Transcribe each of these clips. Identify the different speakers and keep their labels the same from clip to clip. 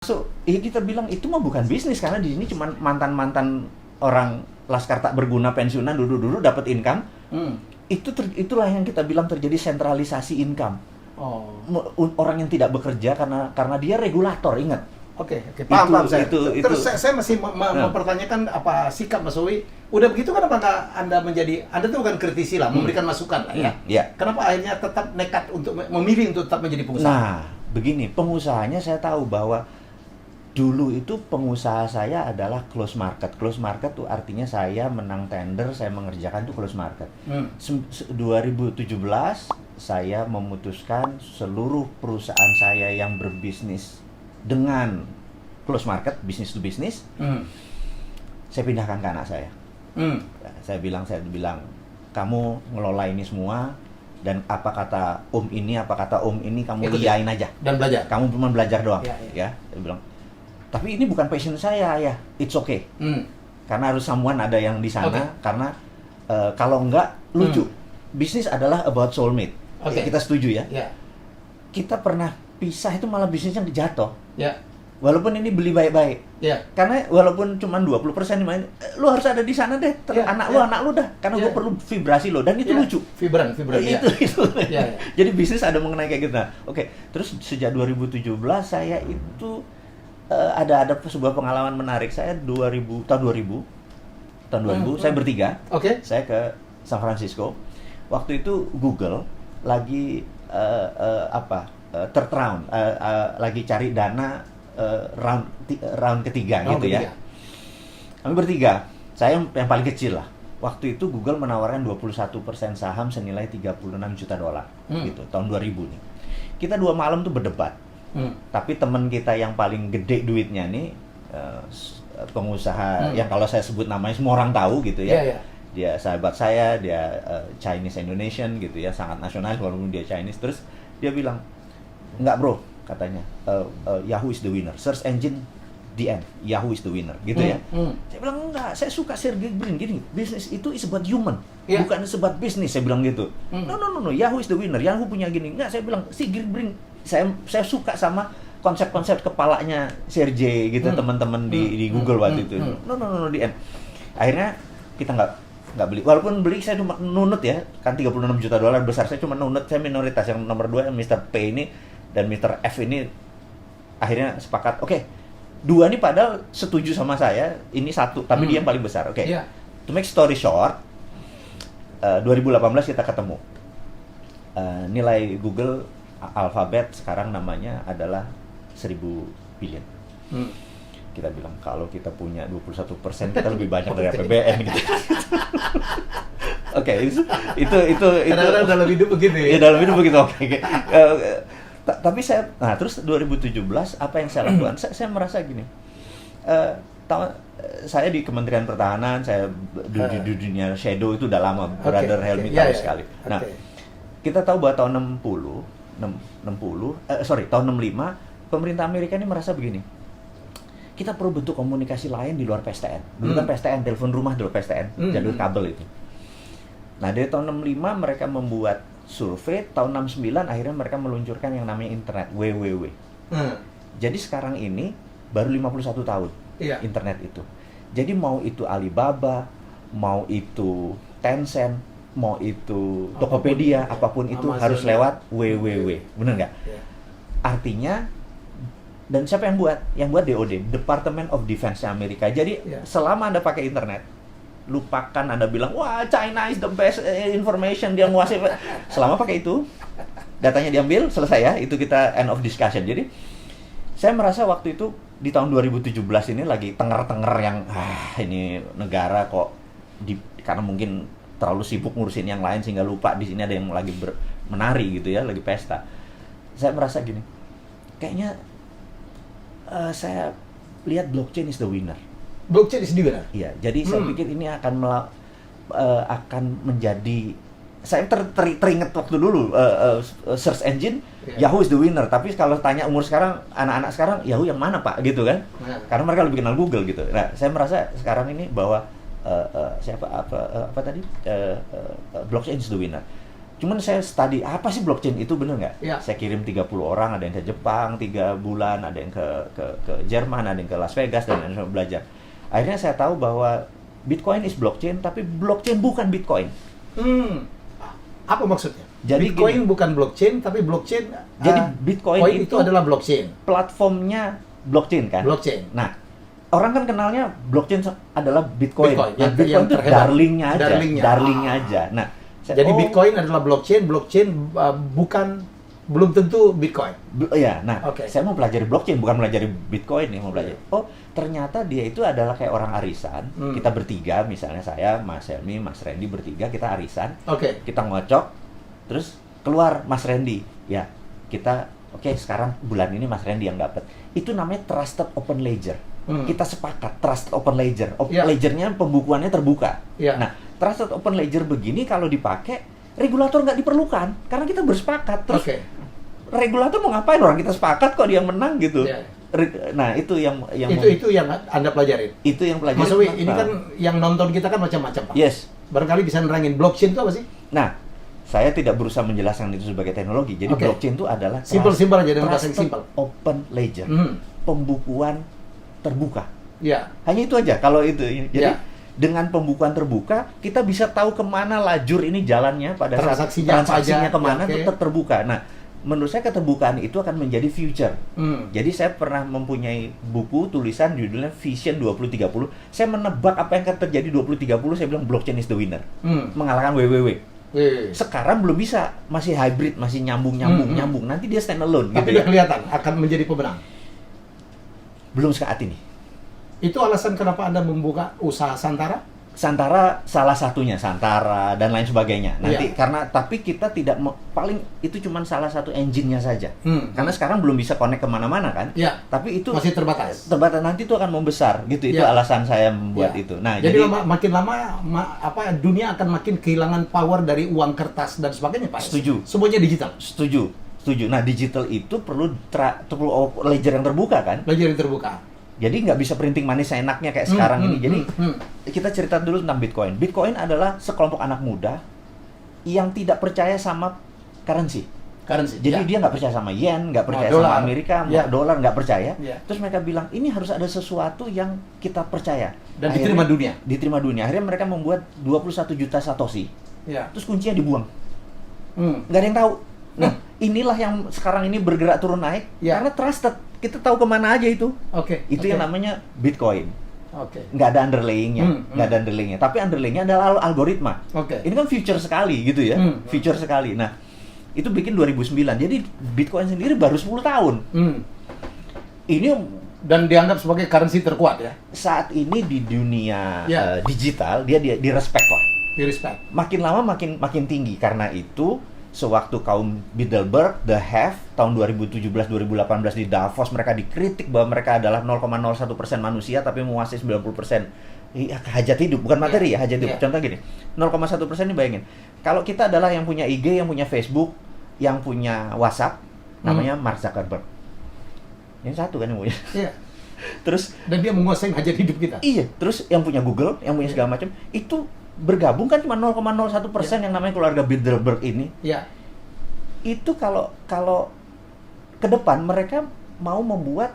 Speaker 1: So, ya kita bilang itu mah bukan bisnis karena di sini cuma mantan-mantan orang laskar tak berguna pensiunan dulu dapat income. Itulah yang kita bilang terjadi sentralisasi income. Orang yang tidak bekerja karena dia regulator, ingat.
Speaker 2: Oke, paham saya.
Speaker 1: Terus
Speaker 2: saya masih mempertanyakan apa sikap Mas Owi. Udah begitu kenapa nggak Anda tuh bukan kritisi lah, memberikan masukan lah ya. Kenapa akhirnya tetap nekat untuk memilih untuk tetap menjadi pengusaha?
Speaker 1: Nah, begini, pengusahanya saya tahu bahwa dulu itu pengusaha saya adalah close market. Close market tuh artinya saya menang tender, saya mengerjakan tuh close market. 2017 saya memutuskan seluruh perusahaan saya yang berbisnis dengan close market, business to business, saya pindahkan ke anak saya. Saya bilang, kamu ngelola ini semua, dan apa kata om ini kamu iyain aja.
Speaker 2: Dan belajar.
Speaker 1: Kamu cuma belajar doang, ya. Saya bilang, tapi ini bukan passion saya ya, it's okay. Karena harus someone ada yang di sana, karena kalau enggak lucu. Bisnis adalah about soulmate. Kita setuju ya. Kita pernah pisah itu malah bisnisnya jatuh. Walaupun ini beli baik-baik. Karena walaupun cuma 20% main, lu harus ada di sana deh. Anak lu dah. Karena gue perlu vibrasi lo, dan itu lucu.
Speaker 2: Vibran.
Speaker 1: Itu. Jadi bisnis ada mengenai kayak gitu. Nah, terus sejak 2017 saya itu ada sebuah pengalaman menarik. Saya tahun 2000 saya bertiga. Saya ke San Francisco. Waktu itu Google lagi third round, lagi cari dana round ketiga gitu ya. Kami bertiga, saya yang paling kecil lah. Waktu itu Google menawarkan 21% saham senilai 36 juta dolar gitu, tahun 2000 nih. Kita 2 malam tuh berdebat. Tapi teman kita yang paling gede duitnya nih, pengusaha yang kalau saya sebut namanya semua orang tahu gitu ya. Dia sahabat saya, dia Chinese Indonesian gitu ya, sangat nasionalis walaupun dia Chinese. Terus dia bilang, enggak bro, katanya, Yahoo is the winner, search engine the end, Yahoo is the winner gitu ya. Saya bilang enggak, saya suka Sergey Brin gini, bisnis itu is about human, bukan about business, saya bilang gitu. No, Yahoo is the winner, Yahoo punya gini. Enggak, saya bilang Sergey Brin, saya suka sama konsep-konsep kepalanya Sergey gitu, teman-teman di Google waktu itu. No, the end. Akhirnya kita nggak beli, walaupun beli saya cuma nunut ya, kan 36 juta dolar besar, saya cuma nunut, saya minoritas. Yang nomor 2 Mr. P ini dan Mr. F ini akhirnya sepakat, dua ini padahal setuju sama saya, ini satu, tapi dia yang paling besar. To make story short, 2018 kita ketemu. Nilai Google Alphabet sekarang namanya adalah 1000 billion. Kita bilang kalau kita punya 21% kita lebih banyak dari APBN gitu. Itu
Speaker 2: Kadang-kadang dalam hidup begitu ya.
Speaker 1: Dalam hidup begitu. Tapi terus 2017 apa yang saya lakukan? Saya merasa gini. Saya di Kementerian Pertahanan, saya di dunia shadow itu udah lama. Brother Helmi tahu sekali. Nah, kita tahu bahwa tahun tahun 65 pemerintah Amerika ini merasa begini. Kita perlu bentuk komunikasi lain di luar PSTN. Dulu kan PSTN, telepon rumah dulu PSTN, jalur kabel itu. Nah, dari tahun 65 mereka membuat survei, tahun 69 akhirnya mereka meluncurkan yang namanya internet, WWW. Jadi sekarang ini baru 51 tahun internet itu. Jadi mau itu Alibaba, mau itu Tencent, mau itu Tokopedia, apapun itu Amazon, harus lewat WWW. Bener nggak? Artinya, dan siapa yang buat? Yang buat DoD, Department of Defense Amerika. Jadi selama Anda pakai internet, lupakan Anda bilang, wah China is the best information, dia menguasai. Selama pakai itu, datanya diambil, selesai ya, itu kita end of discussion. Jadi saya merasa waktu itu di tahun 2017 ini lagi tenger-tenger yang ini negara kok karena mungkin terlalu sibuk ngurusin yang lain sehingga lupa di sini ada yang lagi menari gitu ya, lagi pesta. Saya merasa gini, kayaknya saya lihat blockchain is the winner.
Speaker 2: Blockchain is the winner?
Speaker 1: Iya, jadi saya pikir ini akan menjadi, saya teringat waktu dulu search engine, Yahoo is the winner. Tapi kalau tanya umur sekarang, anak-anak sekarang, Yahoo yang mana Pak? Gitu kan? Karena mereka lebih kenal Google gitu. Nah, saya merasa sekarang ini bahwa blockchain is the winner. Cuman saya study apa sih blockchain itu, bener nggak?
Speaker 2: Ya.
Speaker 1: Saya kirim 30 orang, ada yang ke Jepang 3 bulan, ada yang ke Jerman, ada yang ke Las Vegas, dan lain-lain belajar. Akhirnya saya tahu bahwa Bitcoin is blockchain, tapi blockchain bukan Bitcoin.
Speaker 2: Apa maksudnya?
Speaker 1: Jadi
Speaker 2: Bitcoin bukan blockchain, tapi blockchain.
Speaker 1: Jadi Bitcoin
Speaker 2: itu adalah blockchain.
Speaker 1: Platformnya blockchain kan?
Speaker 2: Blockchain.
Speaker 1: Nah, orang kan kenalnya blockchain adalah Bitcoin.
Speaker 2: yang
Speaker 1: Bitcoin itu
Speaker 2: terhebat.
Speaker 1: darlingnya aja.
Speaker 2: Darlingnya.
Speaker 1: Darlingnya aja. Nah,
Speaker 2: jadi Bitcoin adalah blockchain belum tentu Bitcoin.
Speaker 1: Ya, nah,
Speaker 2: Okay.
Speaker 1: saya mau pelajari blockchain, bukan pelajari Bitcoin nih, mau pelajari. Oh, ternyata dia itu adalah kayak orang arisan. Kita bertiga, misalnya saya, Mas Helmi, Mas Randy bertiga, kita arisan.
Speaker 2: Oke.
Speaker 1: Kita ngocok, terus keluar Mas Randy. Ya, kita sekarang bulan ini Mas Randy yang dapat. Itu namanya Trusted Open Ledger. Kita sepakat Trusted Open Ledger. Ledgernya pembukuannya terbuka. Nah, Trusted Open Ledger begini kalau dipakai, regulator nggak diperlukan karena kita bersepakat. Terus regulator mau ngapain, orang kita sepakat kok dia menang gitu. Nah, itu yang
Speaker 2: Anda pelajarin.
Speaker 1: Itu yang pelajarin.
Speaker 2: Mas Owi, ini kan yang nonton kita kan macam-macam, Pak.
Speaker 1: Yes.
Speaker 2: Barangkali bisa nerangin blockchain itu apa sih?
Speaker 1: Nah, saya tidak berusaha menjelaskan itu sebagai teknologi. Jadi blockchain itu adalah
Speaker 2: simpel aja dengan bahasa yang simpel.
Speaker 1: Open ledger. Pembukuan terbuka.
Speaker 2: Ya.
Speaker 1: Hanya itu aja kalau itu. Jadi dengan pembukuan terbuka, kita bisa tahu kemana lajur ini jalannya pada saat transaksinya kemana tetap terbuka. Nah, menurut saya keterbukaan itu akan menjadi future. Jadi saya pernah mempunyai buku tulisan judulnya Vision 2030. Saya menebak apa yang akan terjadi 2030. Saya bilang blockchain is the winner, mengalahkan WWW. Sekarang belum bisa, masih hybrid, masih nyambung. Nanti dia stand alone.
Speaker 2: Tapi
Speaker 1: gitu
Speaker 2: dia kelihatan akan menjadi pemenang.
Speaker 1: Belum saat ini.
Speaker 2: Itu alasan kenapa Anda membuka usaha Santara?
Speaker 1: Santara salah satunya, Santara dan lain sebagainya. Nanti tapi kita tidak paling itu cuma salah satu engine-nya saja. Karena sekarang belum bisa connect kemana-mana kan. Tapi itu
Speaker 2: masih terbatas.
Speaker 1: Nanti itu akan membesar gitu. Itu alasan saya membuat itu. Nah,
Speaker 2: jadi makin lama dunia akan makin kehilangan power dari uang kertas dan sebagainya, Pak.
Speaker 1: Setuju.
Speaker 2: Semuanya digital.
Speaker 1: Setuju. Nah, digital itu perlu ledger yang terbuka kan?
Speaker 2: Ledger yang terbuka.
Speaker 1: Jadi nggak bisa printing manis seenaknya kayak sekarang ini. Jadi kita cerita dulu tentang Bitcoin. Bitcoin adalah sekelompok anak muda yang tidak percaya sama currency. Jadi dia nggak percaya sama yen, nggak percaya sama Amerika, dolar nggak percaya. Terus mereka bilang ini harus ada sesuatu yang kita percaya.
Speaker 2: Dan diterima dunia.
Speaker 1: Diterima dunia. Akhirnya mereka membuat 21 juta satoshi. Terus kuncinya dibuang. Nggak ada yang tahu. Nah, inilah yang sekarang ini bergerak turun naik karena trusted. Kita tahu kemana aja itu. Itu yang namanya Bitcoin. Nggak ada underlayingnya. Tapi underlayingnya adalah algoritma. Ini kan future sekali gitu ya. Future sekali. Nah, itu bikin 2009. Jadi Bitcoin sendiri baru 10 tahun. Ini
Speaker 2: dan dianggap sebagai currency terkuat ya.
Speaker 1: Saat ini di dunia digital dia di-respect lah.
Speaker 2: Di-respect.
Speaker 1: Makin lama makin tinggi. Karena itu sewaktu kaum Bilderberg, The Have, tahun 2017-2018 di Davos, mereka dikritik bahwa mereka adalah 0,01% manusia tapi menguasai 90% hajat hidup, bukan materi hajat hidup. Contoh gini, 0,1% ini bayangin. Kalau kita adalah yang punya IG, yang punya Facebook, yang punya WhatsApp, namanya Mark Zuckerberg. Yang satu kan yang punya. Terus
Speaker 2: dan dia menguasai hajat hidup kita.
Speaker 1: Iya, terus yang punya Google, yang punya segala macam, itu bergabung kan cuma 0,01% yang namanya keluarga Bilderberg ini. Itu kalau ke depan mereka mau membuat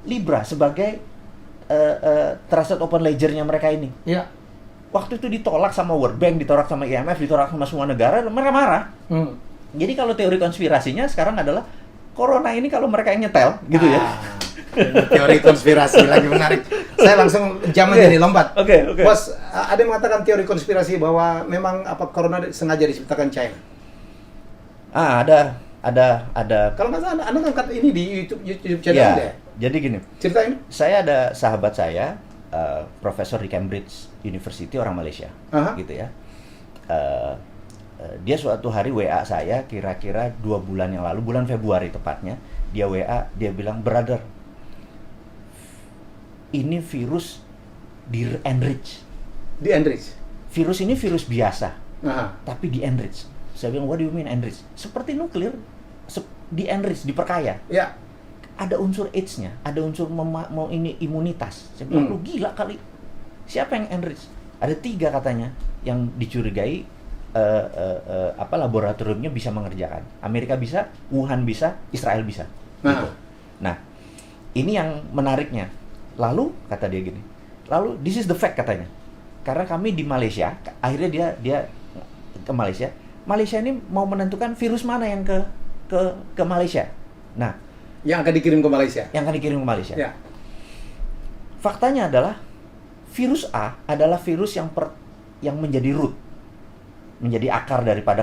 Speaker 1: Libra sebagai trusted open ledger-nya mereka ini. Waktu itu ditolak sama World Bank, ditolak sama IMF, ditolak sama semua negara, mereka marah. Jadi kalau teori konspirasinya sekarang adalah corona ini kalau mereka yang nyetel gitu ya.
Speaker 2: Teori konspirasi lagi menarik. Saya langsung jaman jadi lompat. Bos, ada yang mengatakan teori konspirasi bahwa memang corona sengaja diciptakan China.
Speaker 1: Ada.
Speaker 2: Kalau nggak salah, Anda ngangkat ini di YouTube channel ya?
Speaker 1: Jadi gini.
Speaker 2: Ceritain.
Speaker 1: Saya ada sahabat saya, profesor di Cambridge University, orang Malaysia, gitu ya. Dia suatu hari WA saya, kira-kira 2 bulan yang lalu, bulan Februari tepatnya, dia WA, dia bilang, brother, ini virus di-enrich.
Speaker 2: Di-enrich?
Speaker 1: Virus ini virus biasa, tapi di-enrich. Saya bilang, what do you mean enrich? Seperti nuklir, di-enrich, diperkaya. Ada unsur AIDS-nya, ada unsur ini imunitas. Saya bilang, lu gila kali. Siapa yang enrich? Ada 3 katanya yang dicurigai laboratoriumnya bisa mengerjakan. Amerika bisa, Wuhan bisa, Israel bisa. Gitu. Nah, ini yang menariknya. Lalu kata dia gini, lalu this is the fact katanya. Karena kami di Malaysia, akhirnya dia ke Malaysia. Malaysia ini mau menentukan virus mana yang ke Malaysia. Nah,
Speaker 2: yang akan dikirim ke Malaysia.
Speaker 1: Yang akan dikirim ke Malaysia.
Speaker 2: Ya.
Speaker 1: Faktanya adalah virus A adalah virus yang menjadi root, menjadi akar daripada